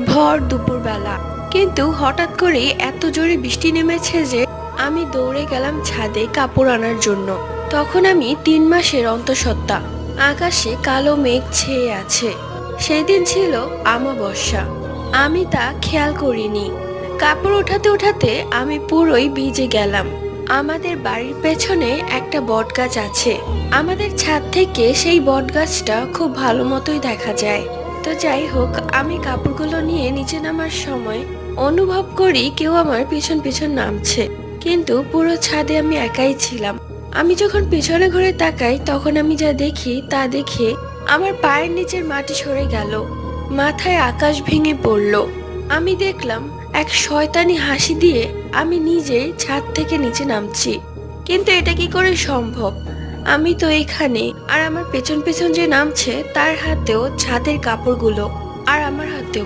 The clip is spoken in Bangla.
ভর দুপুরবেলা, কিন্তু হঠাৎ করে এত জোরে বৃষ্টি নেমেছে যে আমি দৌড়ে গেলাম ছাদে কাপড় আনার জন্য। তখন আমি 3 মাসের অন্তঃসত্ত্বা। আকাশে কালো মেঘ ছেয়ে আছে। সেদিন ছিল আমাবস্যা। আমি তা খেয়াল করিনি। কাপড় উঠাতে উঠাতে আমি পুরোই ভিজে গেলাম। আমাদের বাড়ির পেছনে একটা বটগাছ আছে। আমাদের ছাদ থেকে সেই বটগাছটা খুব ভালো মতোই দেখা যায়। তো যাই হোক, আমি কাপড়গুলো নিয়ে নিচে নামার সময় অনুভব করি কেউ আমার পিছন পিছন নামছে, কিন্তু পুরো ছাদে আমি একাই ছিলাম। আমি যখন পিছনে ঘুরে তাকাই তখন আমি যা দেখি তা দেখে আমার পায়ের নিচের মাটি সরে গেল, মাথায় আকাশ ভেঙে পড়ল। আমি দেখলাম এক শয়তানি হাসি দিয়ে আমি নিজেই ছাদ থেকে নিচে নামছি। কিন্তু এটা কি করে সম্ভব? আমি তো এখানে, আর আমার পেছন পেছন যে নামছে তার হাতেও ছাদের কাপড়গুলো, আর আমার হাতেও।